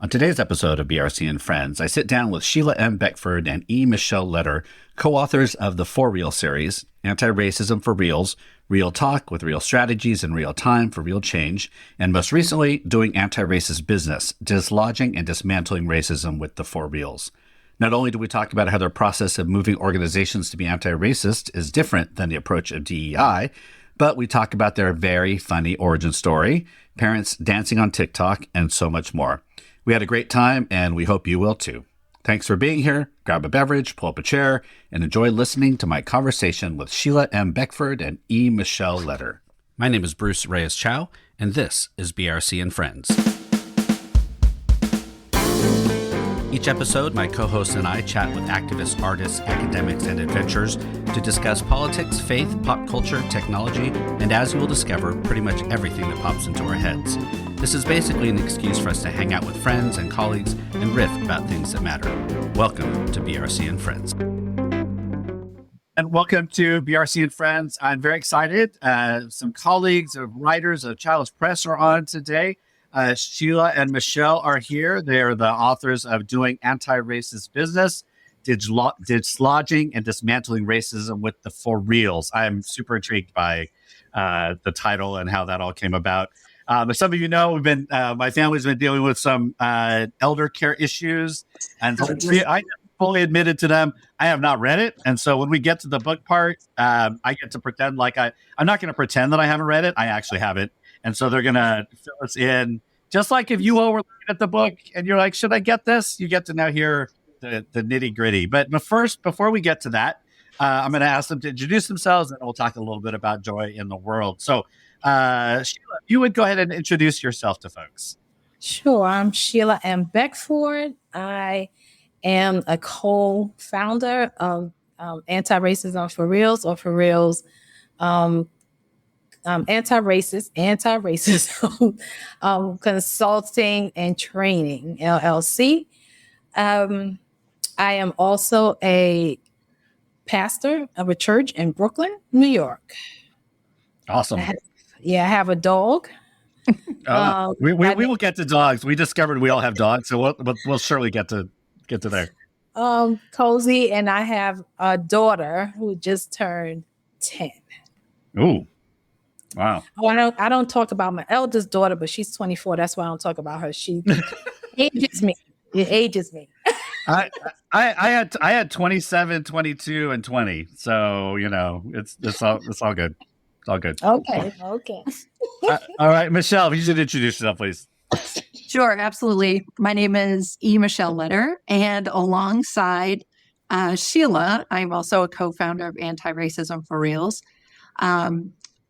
On today's episode of BRC and Friends, I sit down with Sheila M. Beckford and E. Michelle Letter, co-authors of the For Real series, Anti-Racism for Reals, Real Talk with Real Strategies in Real Time for Real Change, and most recently, Doing Anti-Racist Business, Dislodging and Dismantling Racism with the For Reals. Not only do we talk about how their process of moving organizations to be anti-racist is different than the approach of DEI, but we talk about their very funny origin story, parents dancing on TikTok, and so much more. We had a great time, and we hope you will too. Thanks for being here. Grab a beverage, pull up a chair, and enjoy listening to my conversation with Sheila M. Beckford and E. Michelle Letter. My name is Bruce Reyes-Chow, and this is BRC and Friends. Each episode, my co-hosts and I chat with activists, artists, academics, and adventurers to discuss politics, faith, pop culture, technology, and as you will discover, pretty much everything that pops into our heads. This is basically an excuse for us to hang out with friends and colleagues and riff about things that matter. Welcome to BRC and Friends. And welcome to BRC and Friends. I'm very excited. Some colleagues of writers of Childless Press are on today. Sheila and Michelle are here. They are the authors of Doing Anti-Racist Business, Dislodging and Dismantling Racism with the For Reals. I'm super intrigued by the title and how that all came about. As some of you know, my family's been dealing with some elder care issues, and I fully admitted to them I have not read it. And so when we get to the book part, I get to pretend like I'm not going to pretend that I haven't read it. I actually haven't. And so they're going to fill us in. Just like if you all were looking at the book and you're like, should I get this? You get to now hear the nitty gritty. But first, before we get to that, I'm going to ask them to introduce themselves, and we'll talk a little bit about joy in the world. So Sheila, if you would go ahead and introduce yourself to folks. Sure. I'm Sheila M. Beckford. I am a co-founder of Anti-Racism for Reals, or For Reals, anti-racism consulting and training, LLC. I am also a pastor of a church in Brooklyn, New York. Awesome. I have a dog. We will get to dogs. We discovered we all have dogs, so we'll surely get to there. Cozy, and I have a daughter who just turned 10. Ooh. Wow. Oh, I don't talk about my eldest daughter, but she's 24. That's why I don't talk about her. She ages me. It ages me. I had 27, 22, and 20. So, it's all good. It's all good. Okay. All right, Michelle, if you should introduce yourself, please. Sure, absolutely. My name is E. Michelle Letter, and alongside Sheila, I'm also a co-founder of Anti-Racism for Reals.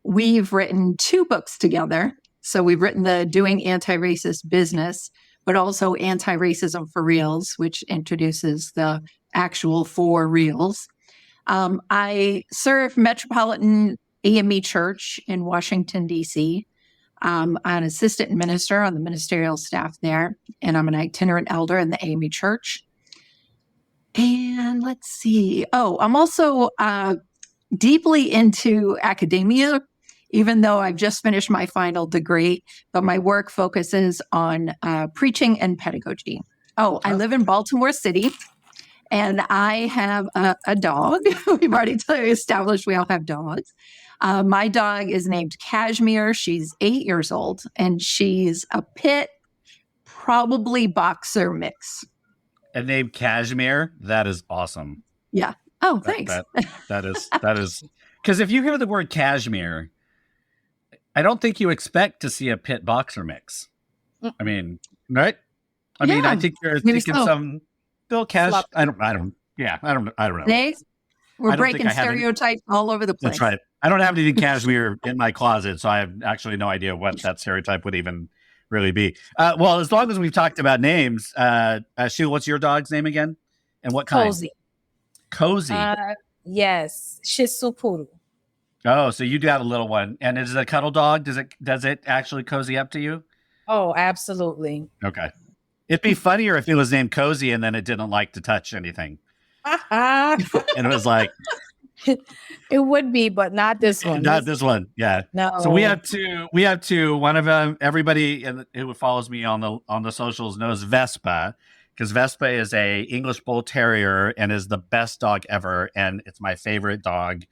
We've written 2 books together. So we've written the Doing Anti-Racist Business, but also Anti-Racism for Reals, which introduces the actual For Reals. I serve Metropolitan AME Church in Washington, D.C. I'm an assistant minister on the ministerial staff there, and I'm an itinerant elder in the AME Church. And let's see. Oh, I'm also deeply into academia, even though I've just finished my final degree, but my work focuses on preaching and pedagogy. Oh, I live in Baltimore City, and I have a dog. We've already established we all have dogs. My dog is named Cashmere. She's 8 years old, and she's a pit, probably boxer mix. And named Cashmere? That is awesome. Yeah. Oh, thanks. That is because if you hear the word cashmere, I don't think you expect to see a pit boxer mix. I mean, right? I mean, I think you're thinking some Bill Cash. I don't know. We're breaking stereotypes all over the place. That's right. I don't have anything cashmere in my closet, so I have actually no idea what that stereotype would even really be. Well, as long as we've talked about names, Sheila, what's your dog's name again? And what kind? Cozy. Yes, Shih Tzu Poodle. Oh, so you do have a little one, and is it a cuddle dog? Does it actually cozy up to you? Oh, absolutely. Okay. It'd be funnier if it was named Cozy and then it didn't like to touch anything. And it was like, It would be, but not this one. Not this one. Yeah. No. So we have two. One of them, everybody who follows me on the socials knows Vespa, because Vespa is a English Bull Terrier and is the best dog ever, and it's my favorite dog.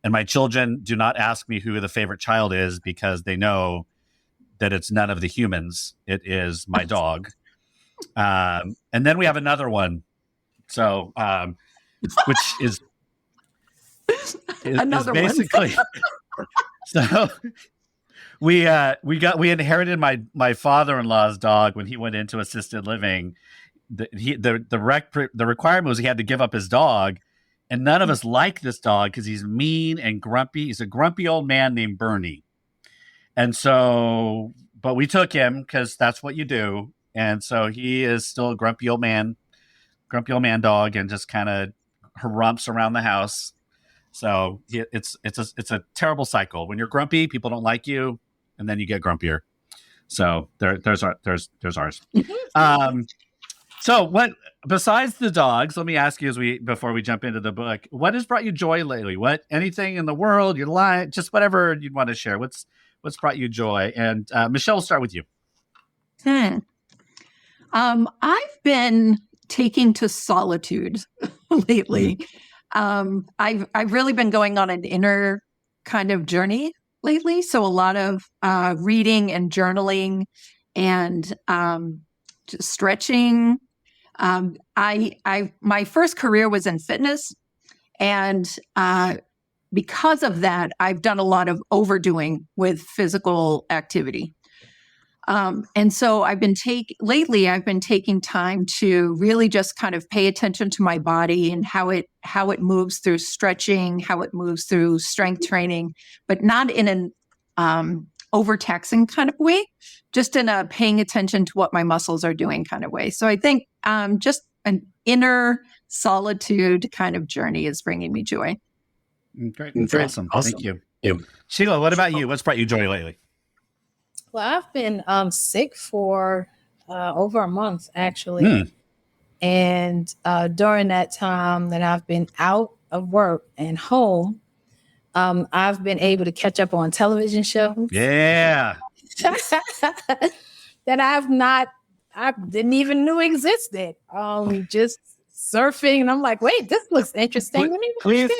And my children do not ask me who the favorite child is, because they know that it's none of the humans. It is my dog. And then we have another one. So, which is Another one. basically. So we inherited my father-in-law's dog when he went into assisted living. The requirement was he had to give up his dog, and none of us like this dog because he's mean and grumpy. He's a grumpy old man named Bernie. And so, but we took him because that's what you do. And so he is still a grumpy old man dog, and just kind of harumps around the house. So it's a terrible cycle. When you're grumpy, people don't like you, and then you get grumpier. So there's ours. So what, besides the dogs, let me ask you before we jump into the book, what has brought you joy lately? Anything in the world, your life, just whatever you'd want to share. What's brought you joy? And Michelle, we'll start with you. I've been taking to solitude lately. I've really been going on an inner kind of journey lately. So a lot of reading and journaling and just stretching. My first career was in fitness, and because of that, I've done a lot of overdoing with physical activity. And so I've been taking time to really just kind of pay attention to my body and how it moves through stretching, how it moves through strength training, but not in an overtaxing kind of way, just in a paying attention to what my muscles are doing kind of way. So I think just an inner solitude kind of journey is bringing me joy. Great. That's awesome. Thank you. Yeah. Sheila, what about you? What's brought you joy lately? Well, I've been sick for over a month, actually. And during that time that I've been out of work and home, I've been able to catch up on television shows. Yeah. That I didn't even know existed. Just surfing, and I'm like, wait, this looks interesting. Please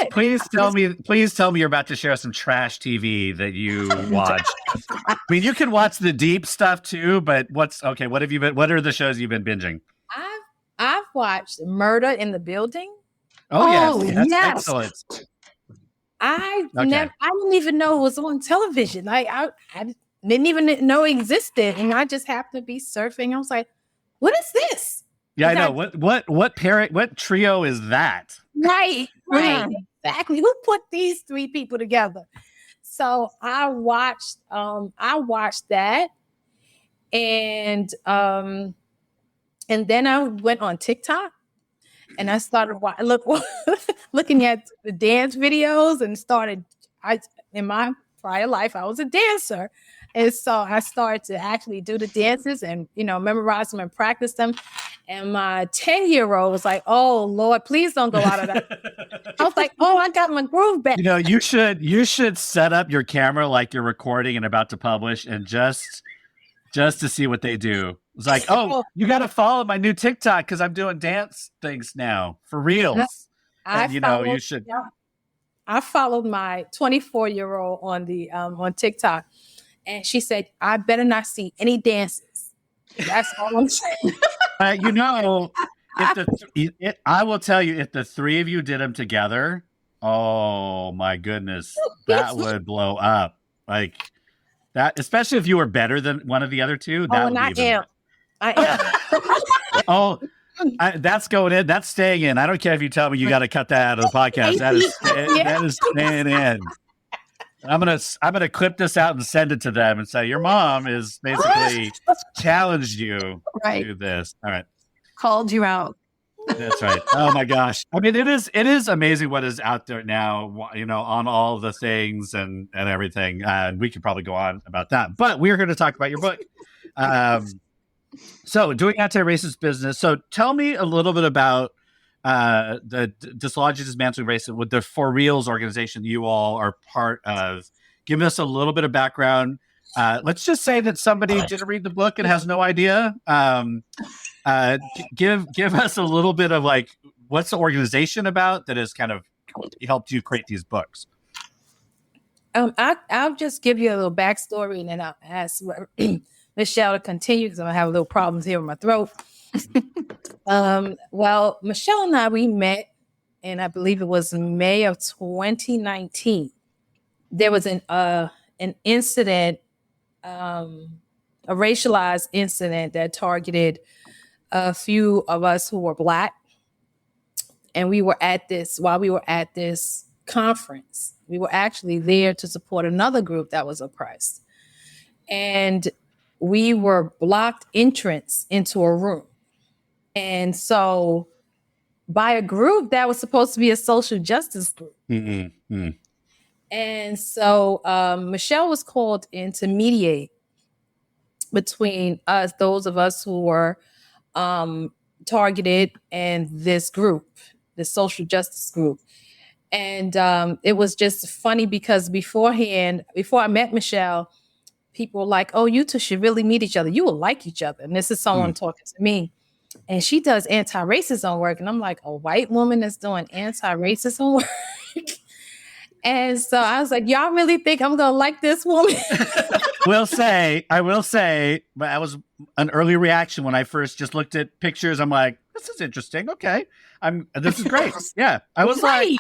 tell me you're about to share some trash TV that you watch. I mean, you can watch the deep stuff too, but what are the shows you've been binging? I've watched Murder in the Building. Oh yes. Excellent. I didn't even know it was on television. I didn't even know it existed, and I just happened to be surfing. I was like, what is this? Yeah, I know. What trio is that? Right. Exactly. Who put these three people together? So I watched that, and then I went on TikTok, and I started looking at the dance videos, and in my prior life I was a dancer. And so I started to actually do the dances and, memorize them and practice them. And my 10-year-old was like, oh, Lord, please don't go out of that. I was like, oh, I got my groove back. You should set up your camera like you're recording and about to publish, and just to see what they do. It's like, oh, you got to follow my new TikTok because I'm doing dance things now for reals. You should. Yeah. I followed my 24-year-old on TikTok. And she said, I better not see any dances. That's all I'm saying. I will tell you, if the three of you did them together, oh my goodness, that would blow up. Like that, especially if you were better than one of the other two. I am. That's going in. That's staying in. I don't care if you tell me you got to cut that out of the podcast. That is staying in. I'm gonna clip this out and send it to them and say your mom is basically challenged you to do this. All right, called you out. That's right. Oh my gosh. I mean, it is amazing what is out there now. On all the things and everything. We could probably go on about that, but we're going to talk about your book. So doing anti-racist business. So tell me a little bit about the Dislodging, Dismantling, Racism with the For Reals organization you all are part of. Give us a little bit of background. Let's just say that somebody didn't read the book and has no idea. Give us a little bit of like, what's the organization about that has kind of helped you create these books? I'll just give you a little backstory and then I'll ask Michelle to continue because I have a little problems here with my throat. Well, Michelle and I, we met, and I believe it was May of 2019. There was an incident, a racialized incident that targeted a few of us who were Black. And we were at this conference. We were actually there to support another group that was oppressed. And we were blocked entrance into a room. And so by a group that was supposed to be a social justice group. Mm-hmm. And so Michelle was called in to mediate between us, those of us who were targeted, and this group, the social justice group. And it was just funny because before I met Michelle, people were like, oh, you two should really meet each other. You will like each other. And this is someone talking to me. And she does anti-racism work. And I'm like, a white woman that's doing anti-racism work? And so I was like, y'all really think I'm going to like this woman? I will say, but that was an early reaction when I first just looked at pictures. I'm like, this is interesting. Okay. This is great. Yeah. I was like,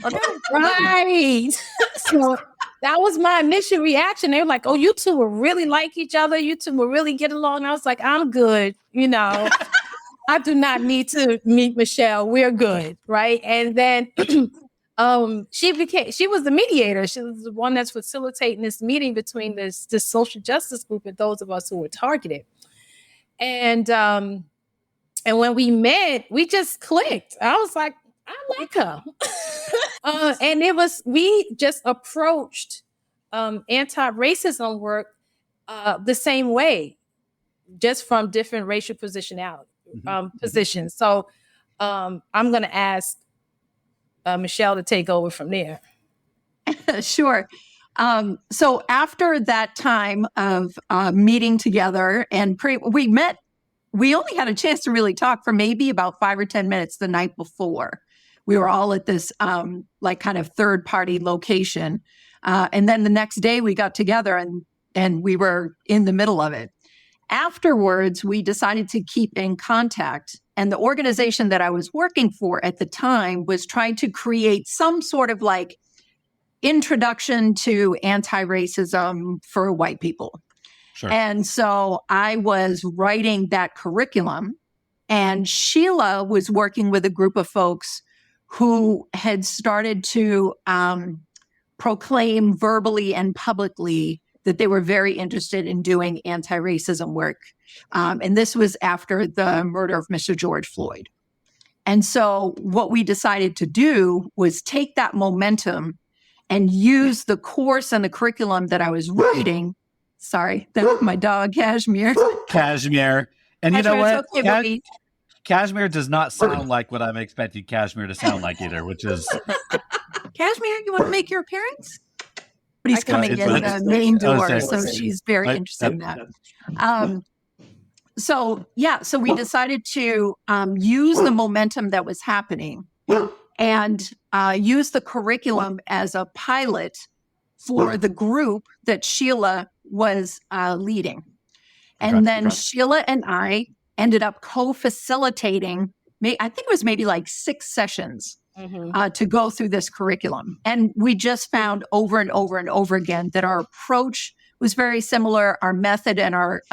okay. Right. So that was my initial reaction. They were like, oh, you two will really like each other. You two will really get along. And I was like, I'm good. I do not need to meet Michelle. We're good. Right. And then she was the mediator. She was the one that's facilitating this meeting between this social justice group and those of us who were targeted. And when we met, we just clicked. I was like, I like her. And we just approached anti-racism work the same way, just from different racial positions. So I'm going to ask Michelle to take over from there. Sure. So after that time of meeting together and we only had a chance to really talk for maybe about 5 or 10 minutes the night before. We were all at this kind of third party location. And then the next day we got together and we were in the middle of it. Afterwards, we decided to keep in contact. And the organization that I was working for at the time was trying to create some sort of like introduction to anti-racism for white people. Sure. And so I was writing that curriculum, and Sheila was working with a group of folks who had started to proclaim verbally and publicly that they were very interested in doing anti-racism work. And this was after the murder of Mr. George Floyd. And so what we decided to do was take that momentum and use the course and the curriculum that I was writing. Sorry, that was my dog, Cashmere. Cashmere. And you know what? Okay, Cashmere does not sound like what I'm expecting Cashmere to sound like either, which is... Cashmere, you want to make your appearance? But he's coming in the main door, so she's very interested in that. So we decided to use the momentum that was happening and use the curriculum as a pilot for the group that Sheila was leading. And then Sheila and I ended up co-facilitating, I think it was maybe like 6 sessions to go through this curriculum. And we just found over and over and over again that our approach was very similar. Our method and our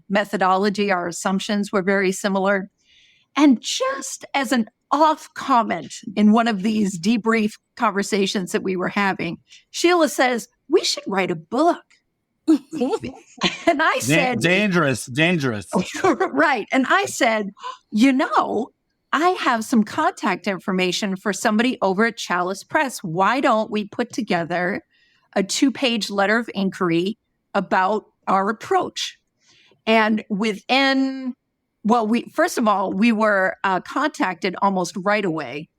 methodology, our assumptions were very similar. And just as an off comment in one of these debrief conversations that we were having, Sheila says, we should write a book. And I said, dangerous. Right. And I said, I have some contact information for somebody over at Chalice Press. Why don't we put together a 2-page letter of inquiry about our approach? And within Well, first of all, we were contacted almost right away.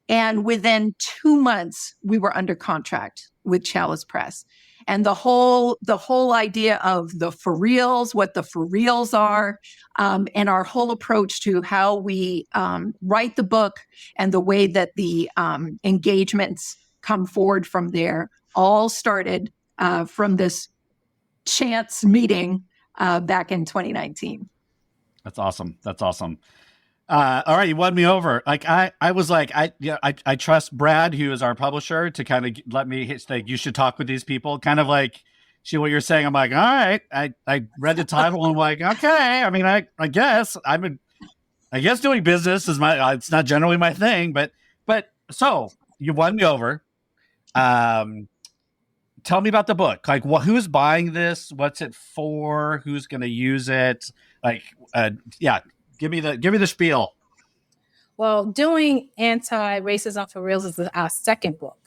And within 2 months, we were under contract with Chalice Press. And the whole idea of the for reals, what the for reals are, and our whole approach to how we write the book and the way that the engagements come forward from there all started from this chance meeting back in 2019. That's awesome. That's awesome. All right, you won me over. Like I was like, I trust Brad, who is our publisher, to kind of let me say you should talk with these people. Kind of like, see what you're saying. I'm like, all right. I read the title and I'm like, okay. I mean, I guess I guess doing business is it's not generally my thing, but so you won me over. Tell me about the book. Like, who's buying this? What's it for? Who's going to use it? Like, yeah. Give me the spiel. Well, doing Anti-Racism for Reals is our second book.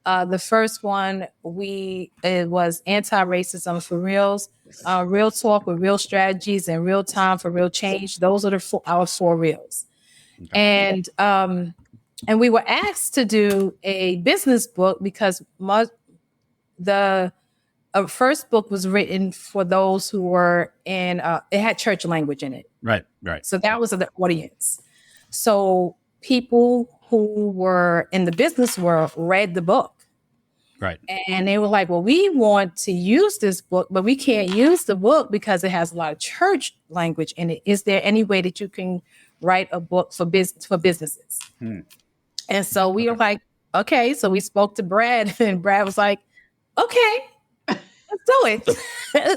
The first one it was Anti-Racism for Reals, Real Talk with Real Strategies and Real Time for Real Change. Those are our 4 reels. Okay. And we were asked to do a business book because the first book was written for those who were in it had church language in it. Right. So that was the audience. So people who were in the business world read the book. Right. And they were like, well, we want to use this book, but we can't use the book because it has a lot of church language in it. Is there any way that you can write a book for businesses? And so we were like, okay. So we spoke to Brad, and Brad was like, okay, let's do it.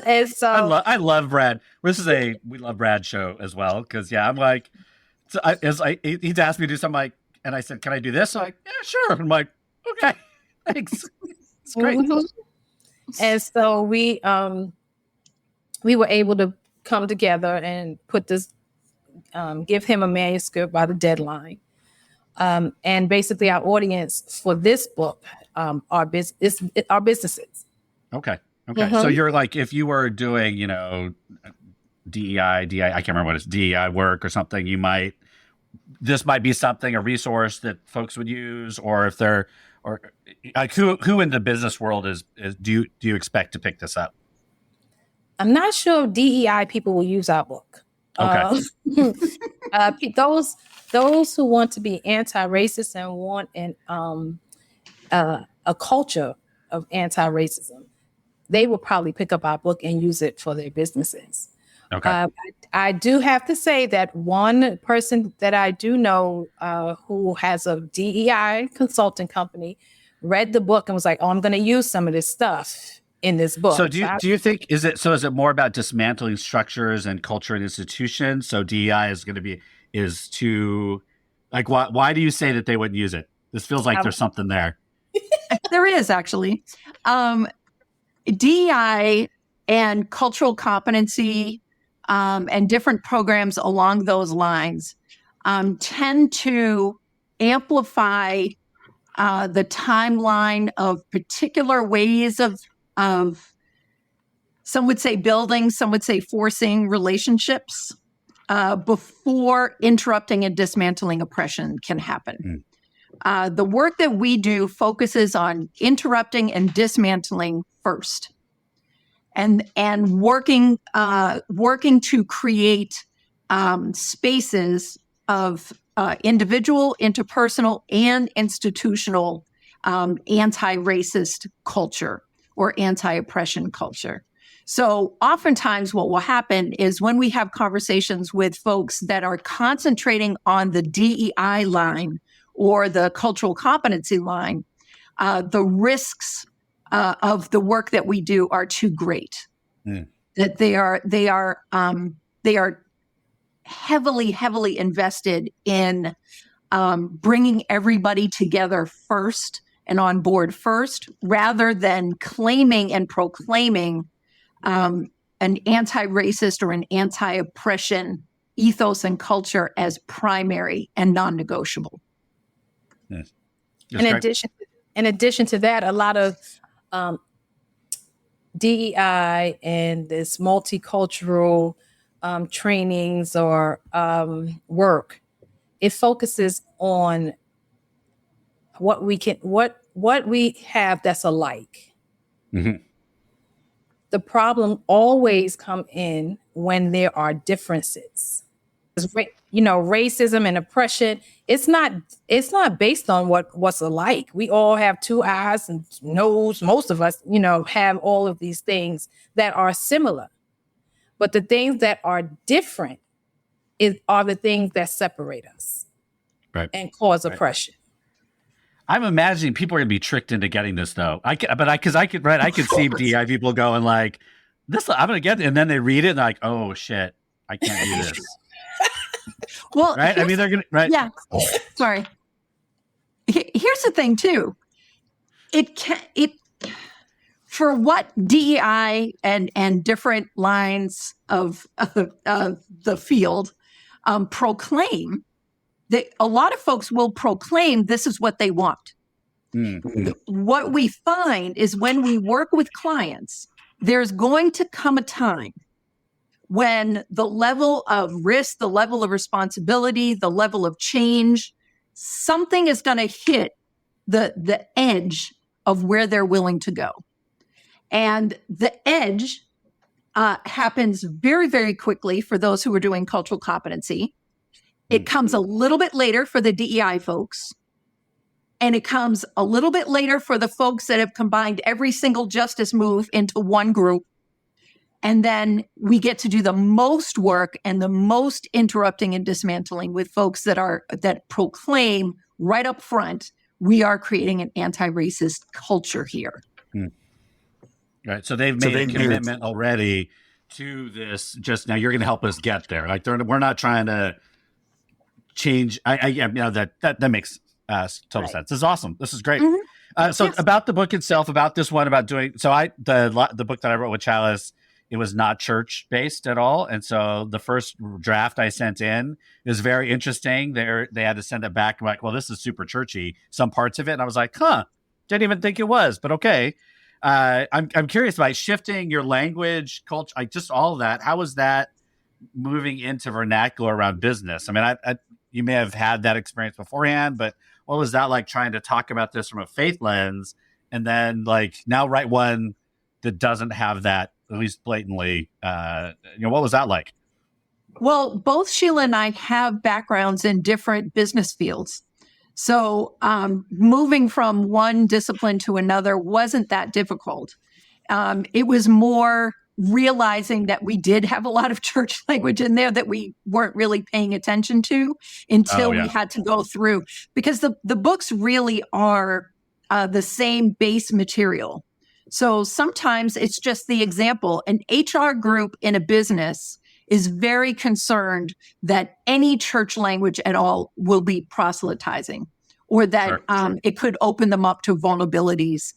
And so I love Brad. This is we love Brad show as well. Cause yeah, I'm like, so he's asked me to do something and I said, can I do this? I'm like, yeah, sure. I'm like, okay, thanks. It's great. Mm-hmm. And so we were able to come together and put this, give him a manuscript by the deadline. And basically our audience for this book, are businesses. Okay. Mm-hmm. So you're like, if you were doing, DEI, I can't remember what it's, DEI work or something, this might be something, a resource that folks would use, or if they're, or like who in the business world do you expect to pick this up? I'm not sure if DEI people will use our book. Okay. Those who want to be anti-racist and want a culture of anti-racism, they will probably pick up our book and use it for their businesses. Okay. I do have to say that one person that I do know who has a DEI consulting company read the book and was like, oh, I'm going to use some of this stuff in this book. So do you think, is it more about dismantling structures and culture and institutions? So DEI is to like, why do you say that they wouldn't use it? This feels like there's something there. There is actually. DEI and cultural competency and different programs along those lines tend to amplify the timeline of particular ways of some would say building, some would say forcing relationships before interrupting and dismantling oppression can happen. The work that we do focuses on interrupting and dismantling first, and working to create spaces of individual, interpersonal, and institutional anti-racist culture or anti-oppression culture. So oftentimes what will happen is when we have conversations with folks that are concentrating on the DEI line or the cultural competency line, the risks of the work that we do are too great. That they are heavily invested in bringing everybody together first and on board first, rather than claiming and proclaiming an anti-racist or an anti-oppression ethos and culture as primary and non-negotiable. Yes. In addition to that, a lot of DEI and this multicultural trainings or work, it focuses on what we have that's alike. Mm-hmm. The problem always come in when there are differences. Racism and oppression, it's not based on what's alike. We all have two eyes and nose. Most of us, have all of these things that are similar. But the things that are different are the things that separate us, Right, and cause oppression. I'm imagining people are going to be tricked into getting this, though. I could see DI people going like, "This, I'm going to get it," and then they read it and they're like, "Oh shit, I can't do this." Well, right? I mean, they're going to, right? Yeah. Sorry. Here's the thing, too. For what DEI and different lines of the field proclaim, that a lot of folks will proclaim this is what they want. Mm-hmm. What we find is when we work with clients, there's going to come a time when the level of risk, the level of responsibility, the level of change, something is going to hit the edge of where they're willing to go. And the edge happens very, very quickly for those who are doing cultural competency. It comes a little bit later for the DEI folks. And it comes a little bit later for the folks that have combined every single justice move into one group. And then we get to do the most work and the most interrupting and dismantling with folks that proclaim right up front, we are creating an anti-racist culture here. Right. So they've made a commitment already to this. Just now, you're going to help us get there. Like we're not trying to change. That makes total sense. This is awesome. This is great. Mm-hmm. About the book itself, about this one, about doing. So the book that I wrote with Chalice, it was not church based at all, and so the first draft I sent in is very interesting. They had to send it back. I'm like, well, this is super churchy. Some parts of it, and I was like, didn't even think it was, but okay. I'm curious about shifting your language, culture, like just all of that. How was that moving into vernacular around business? I mean, you may have had that experience beforehand, but what was that like trying to talk about this from a faith lens and then like now write one that doesn't have that at least blatantly? What was that like? Well, both Sheila and I have backgrounds in different business fields. So moving from one discipline to another wasn't that difficult. It was more realizing that we did have a lot of church language in there that we weren't really paying attention to until we had to go through. Because the books really are the same base material. So sometimes it's just the example. An HR group in a business is very concerned that any church language at all will be proselytizing, or that it could open them up to vulnerabilities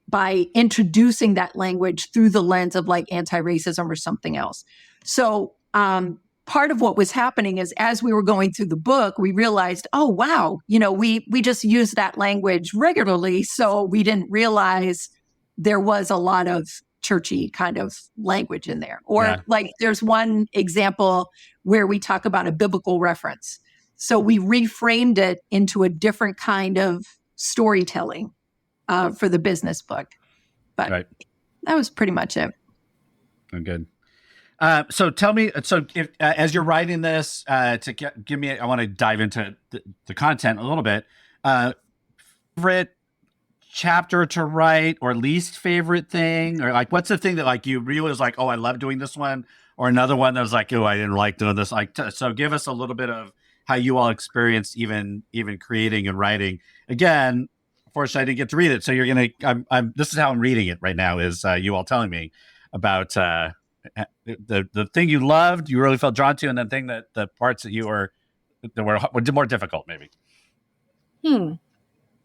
by introducing that language through the lens of like anti-racism or something else. So part of what was happening is as we were going through the book, we realized, oh, wow, we just use that language regularly. So we didn't realize there was a lot of churchy kind of language in there. Or like there's one example where we talk about a biblical reference. So we reframed it into a different kind of storytelling for the business book. But that was pretty much it. Oh, good. So tell me, if, as you're writing this, give me, I want to dive into the content a little bit. Favorite chapter to write, or least favorite thing, or like what's the thing that like you really was like, oh, I love doing this one, or another one that was like, oh, I didn't like doing this. Like, so give us a little bit of how you all experienced even creating and writing. Again, unfortunately, I didn't get to read it, so you're gonna. This is how I'm reading it right now. Is you all telling me about the thing you loved, you really felt drawn to, and the thing that the parts that were more difficult, maybe.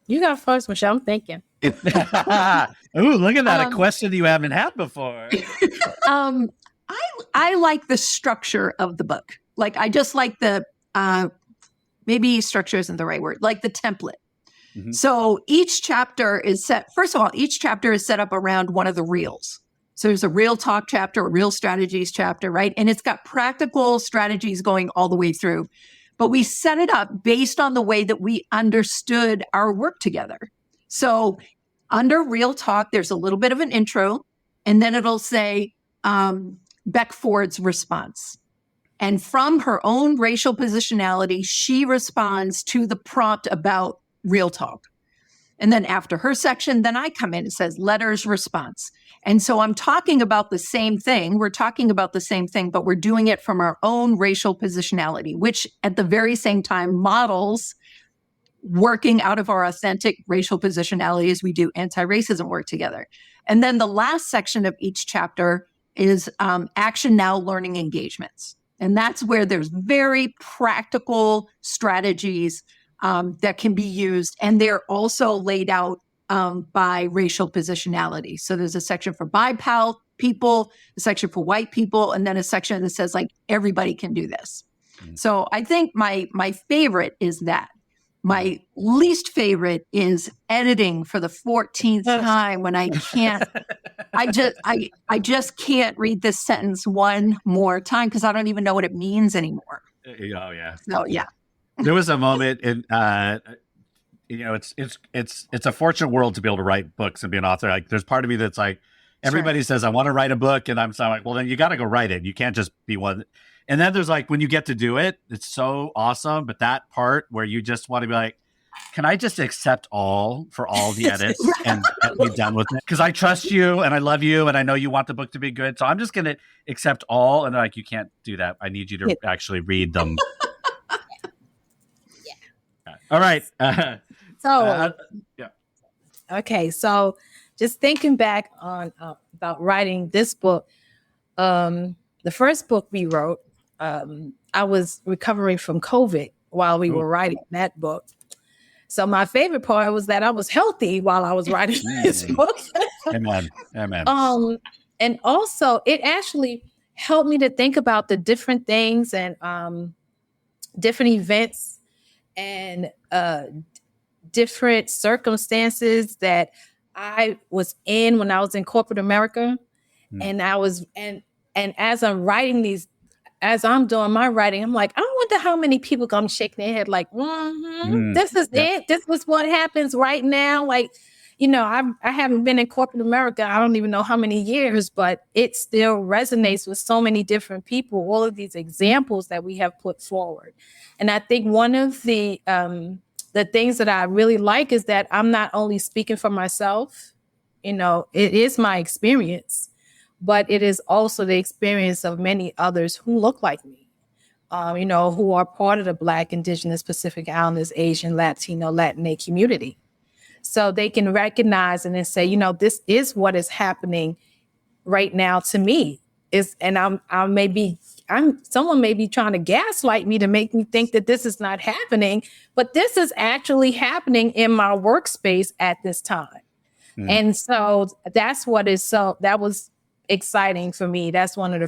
You got first, Michelle. I'm thinking. Ooh, look at that. A question you haven't had before. I like the structure of the book. Like, I just like the, maybe structure isn't the right word, like the template. Mm-hmm. So each chapter is set up around one of the reels. So there's a real talk chapter, a real strategies chapter, right? And it's got practical strategies going all the way through. But we set it up based on the way that we understood our work together. So under real talk, there's a little bit of an intro, and then it'll say Beckford's response. And from her own racial positionality, she responds to the prompt about real talk. And then after her section, then I come in and says letters response. And so I'm talking about the same thing. We're talking about the same thing, but we're doing it from our own racial positionality, which at the very same time models working out of our authentic racial positionality as we do anti-racism work together. And then the last section of each chapter is action now learning engagements. And that's where there's very practical strategies that can be used. And they're also laid out by racial positionality. So there's a section for BIPOC people, a section for white people, and then a section that says like, everybody can do this. Mm-hmm. So I think my favorite is that. My least favorite is editing for the 14th time when I can't, I just can't read this sentence one more time because I don't even know what it means anymore. Oh yeah. So yeah. There was a moment in, it's a fortunate world to be able to write books and be an author. Like there's part of me that's like, everybody says, I want to write a book. And I'm like, well, then you got to go write it. You can't just be one. And then there's like, when you get to do it, it's so awesome. But that part where you just want to be like, can I just accept all for all the edits and be done with it? Because I trust you and I love you and I know you want the book to be good. So I'm just going to accept all. And like, you can't do that. I need you to actually read them. All right. Okay. So just thinking back on about writing this book, the first book we wrote, I was recovering from COVID while we were writing that book. So my favorite part was that I was healthy while I was writing this book. Amen. And also it actually helped me to think about the different things and different events and different circumstances that I was in when I was in corporate America. And I was, and as I'm writing these, as I'm doing my writing, I'm like, I wonder how many people come shaking their head like, this is it. This was what happens right now. Like, I haven't been in corporate America. I don't even know how many years, but it still resonates with so many different people, all of these examples that we have put forward. And I think one of the things that I really like is that I'm not only speaking for myself, it is my experience, but it is also the experience of many others who look like me, who are part of the Black, Indigenous, Pacific Islanders, Asian, Latino, Latinx community. So they can recognize and then say, this is what is happening right now to me. Someone may be trying to gaslight me to make me think that this is not happening, but this is actually happening in my workspace at this time. And so that was exciting for me. That's one of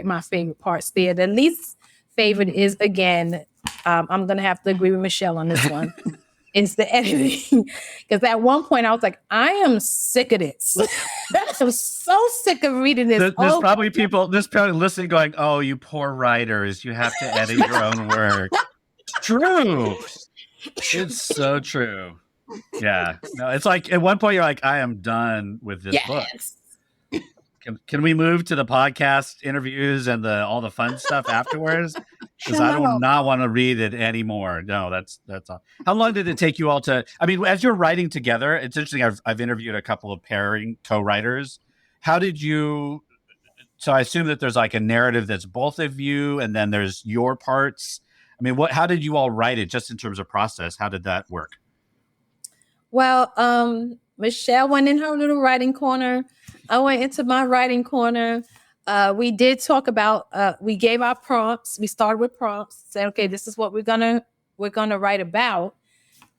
my favorite parts there. The least favorite is, again, I'm going to have to agree with Michelle on this one. It's the editing. Because at one point I was like, I am sick of this. I'm so sick of reading this. There's probably people listening going, oh, you poor writers. You have to edit your own work. True. It's so true. Yeah. No, it's like at one point you're like, I am done with this book. Can we move to the podcast interviews and all the fun stuff afterwards? Because I do not want to read it anymore. No, that's all. How long did it take you all to? I mean, as you're writing together, it's interesting. I've interviewed a couple of pairing co-writers. How did you? So I assume that there's like a narrative that's both of you, and then there's your parts. I mean, how did you all write it? Just in terms of process, how did that work? Well, Michelle went in her little writing corner. I went into my writing corner. We did talk about, we gave our prompts. We started with prompts, said, okay, this is what we're gonna write about.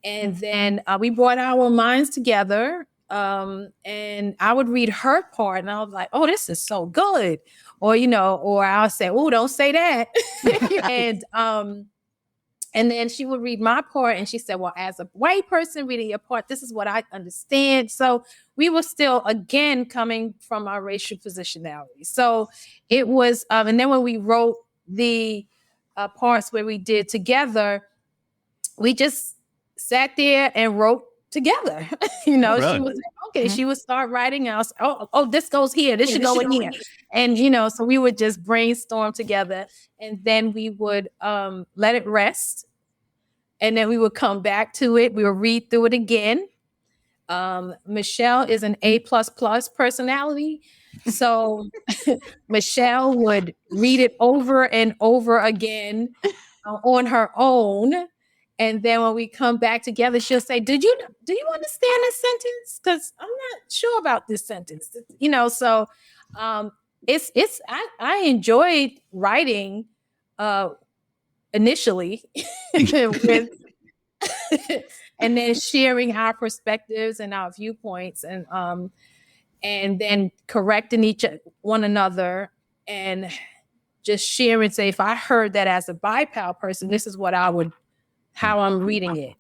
And then we brought our minds together. And I would read her part and I was like, oh, this is so good. Or, or I'll say, oh, don't say that. And then she would read my part, and she said, well, as a white person reading your part, this is what I understand. So we were still, again, coming from our racial positionality. So it was, and then when we wrote the parts where we did together, we just sat there and wrote together. You know, Really? she was like, okay, she would start writing out. Oh, this goes here. This should go in here. And, you know, so we would just brainstorm together, and then we would let it rest. And then we would come back to it. We would read through it again. Michelle is an A++ personality. So Michelle would read it over and over again on her own. And then when we come back together, she'll say, do you understand this sentence? Because I'm not sure about this sentence. You know, so I enjoyed writing initially with and then sharing our perspectives and our viewpoints, and then correcting one another, and just sharing, say, if I heard that as a BIPOC person, this is what how I'm reading it.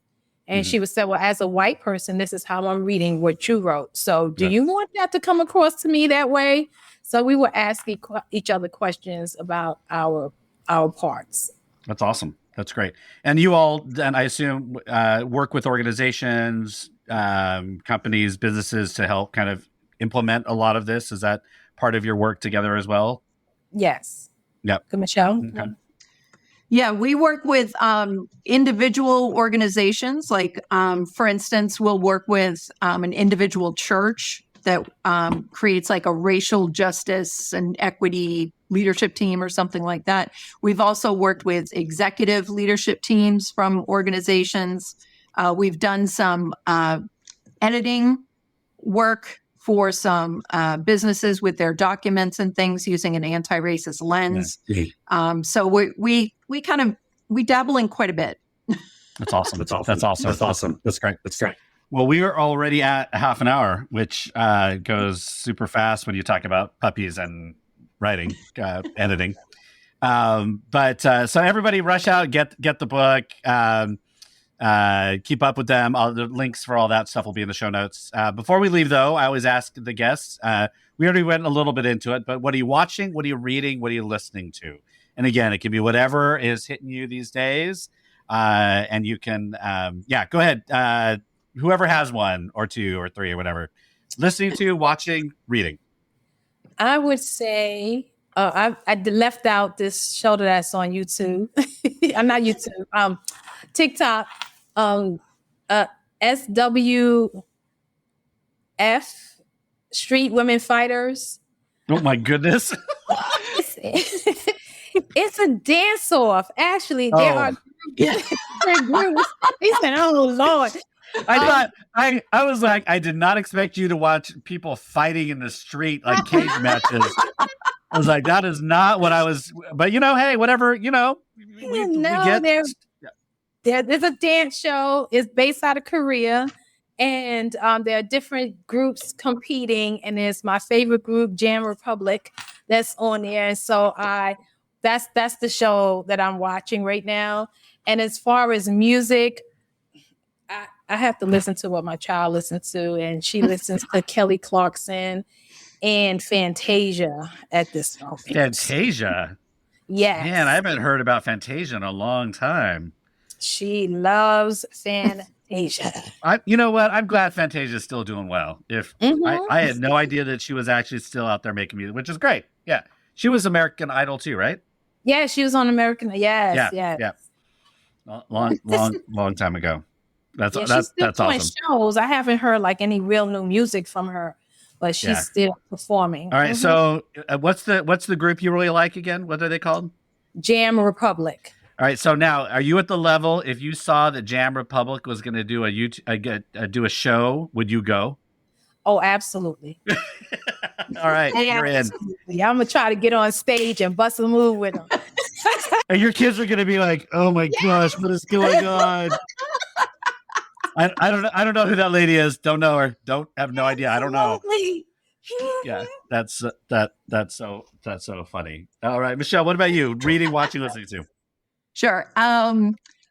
And she would say, well, as a white person, this is how I'm reading what you wrote. So do you want that to come across to me that way? So we were asking each other questions about our parts. That's awesome. That's great. And you all, then I assume, work with organizations, companies, businesses to help kind of implement a lot of this. Is that part of your work together as well? Yes. Yep. Good, Michelle. Okay. Yeah, we work with individual organizations. Like, for instance, we'll work with an individual church that creates like a racial justice and equity leadership team or something like that. We've also worked with executive leadership teams from organizations. We've done some editing work for some businesses with their documents and things using an anti-racist lens. Yeah. So we dabble in quite a bit. That's awesome. That's awesome. That's awesome. That's awesome. That's great. That's great. Well, we are already at half an hour, which goes super fast when you talk about puppies and writing, editing. But so everybody rush out, get the book, keep up with them. All the links for all that stuff will be in the show notes. Before we leave, though, I always ask the guests, we already went a little bit into it, but what are you watching? What are you reading? What are you listening to? And again, it can be whatever is hitting you these days. And you can, go ahead. Whoever has one or two or three or whatever, listening to, watching, reading. I would say I left out this show that's on YouTube. I'm not YouTube. TikTok. SWF, Street Women Fighters. Oh my goodness! It's a dance off. Actually, there are groups. He said, "Oh Lord." I was like, I did not expect you to watch people fighting in the street like cage matches. I was like, that is not what I was. But hey, whatever. We get. There's a dance show. It's based out of Korea, and there are different groups competing. And there's my favorite group, Jam Republic, that's on there. And so that's the show that I'm watching right now. And as far as music, I have to listen to what my child listens to, and she listens to Kelly Clarkson and Fantasia at this moment. Fantasia? Yes. Man, I haven't heard about Fantasia in a long time. She loves Fantasia. You know what? I'm glad Fantasia is still doing well. I had no idea that she was actually still out there making music, which is great. Yeah. She was American Idol too, right? Yeah, she was on American. Yes. Yeah. Long time ago. That's doing awesome. Shows. I haven't heard like any real new music from her, but she's still performing. All right. So, what's the group you really like again? What are they called? Jam Republic. All right. So now, are you at the level? If you saw that Jam Republic was going to do do a show, would you go? Oh, absolutely. All right. You're in. Yeah, I'm gonna try to get on stage and bust a move with them. And your kids are going to be like, "Oh my gosh, what is going on?" I don't know who that lady is. Don't know her. Don't have no idea. I don't know. Yeah, that's so funny. All right, Michelle, what about you? Reading, watching, listening to? Sure.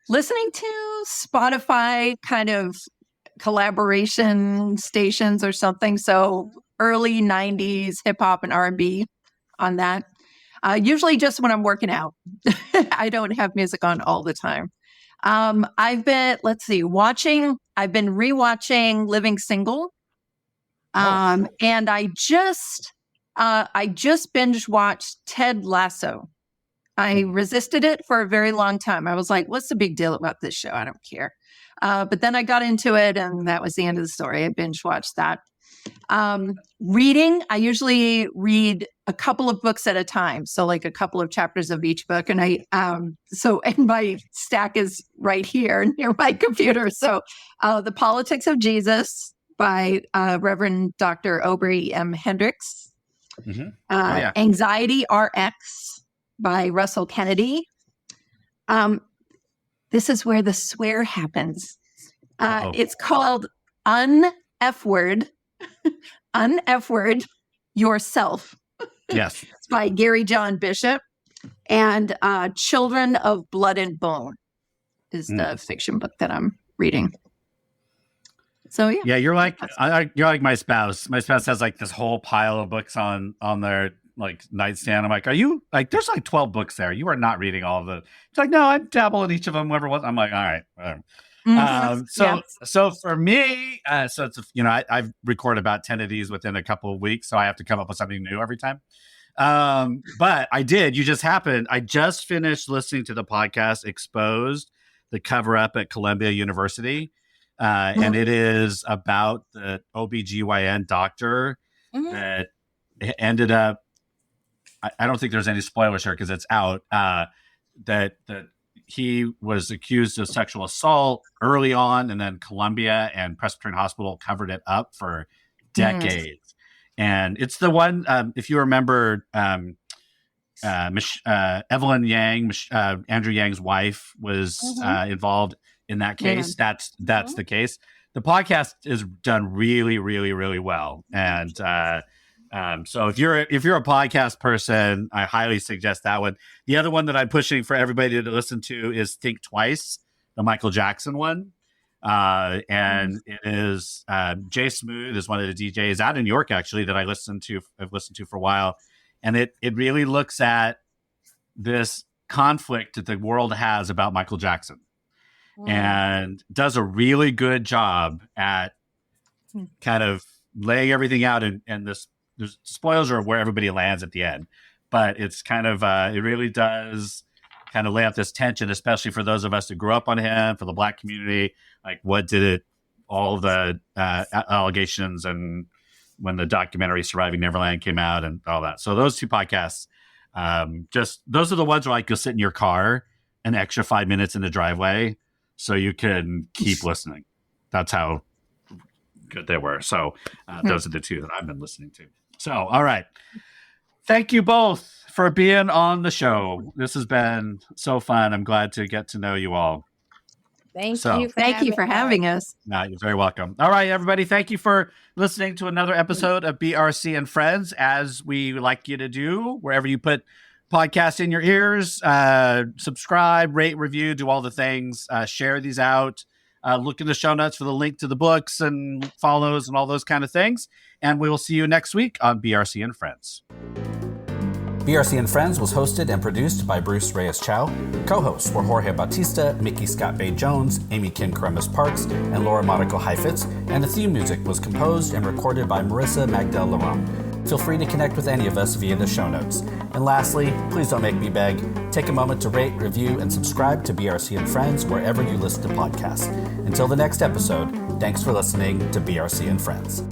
listening to Spotify kind of collaboration stations or something. So early 90s hip hop and R&B on that. Usually just when I'm working out. I don't have music on all the time. I've been rewatching Living Single. And I just binge watched Ted Lasso. I resisted it for a very long time. I was like, what's the big deal about this show? I don't care. But then I got into it, and that was the end of the story. I binge watched that. Reading, I usually read a couple of books at a time. So like a couple of chapters of each book. And and my stack is right here near my computer. So The Politics of Jesus by Reverend Dr. Aubrey M. Hendricks. Mm-hmm. Anxiety RX by Russell Kennedy. This is where the swear happens. It's called Un-F Word Yourself. Yes. It's by Gary John Bishop. And Children of Blood and Bone is the fiction book that I'm reading. So yeah, you're like my spouse. My spouse has like this whole pile of books on their like nightstand. I'm like, are you like? There's like 12 books there. You are not reading all of them. It's like, no, I dabble in each of them. Whatever was. I'm like, all right, whatever. So for me, so it's I've recorded about 10 of these within a couple of weeks, so I have to come up with something new every time. But I did. I just finished listening to the podcast Exposed, the cover up at Columbia University. And it is about the OBGYN doctor that ended up, I don't think there's any spoilers here because it's out, that he was accused of sexual assault early on, and then Columbia and Presbyterian Hospital covered it up for decades. And it's the one, if you remember, Evelyn Yang, Andrew Yang's wife, was involved in that case. That's the case. The podcast is done really, really, really well. And so if you're a podcast person, I highly suggest that one. The other one that I'm pushing for everybody to listen to is Think Twice, the Michael Jackson one. And it is Jay Smooth is one of the DJs out in New York, actually, that I've listened to for a while. And it really looks at this conflict that the world has about Michael Jackson. And does a really good job at kind of laying everything out, and there's spoilers are where everybody lands at the end, but it's kind of it really does kind of lay out this tension, especially for those of us who grew up on him, for the Black community, like what did it, all the allegations, and when the documentary Surviving Neverland came out and all that. So those two podcasts, just those are the ones where like you'll sit in your car an extra 5 minutes in the driveway so you can keep listening. That's how good they were. So those are the two that I've been listening to. So, all right. Thank you both for being on the show. This has been so fun. I'm glad to get to know you all. Thank you for having us. No, you're very welcome. All right, everybody. Thank you for listening to another episode of BRC and Friends, as we like you to do, wherever you put podcasts in your ears. Subscribe, rate, review, do all the things. Share these out. Look in the show notes for the link to the books and follows and all those kind of things. And we will see you next week on BRC and Friends. BRC and Friends was hosted and produced by Bruce Reyes-Chow. Co-hosts were Jorge Bautista, Mickey Scott Bay-Jones, Amy Kim Caramus Parks, and Laura Monaco Heifetz. And the theme music was composed and recorded by Marissa Magdal Laurent. Feel free to connect with any of us via the show notes. And lastly, please don't make me beg. Take a moment to rate, review, and subscribe to BRC and Friends wherever you listen to podcasts. Until the next episode, thanks for listening to BRC and Friends.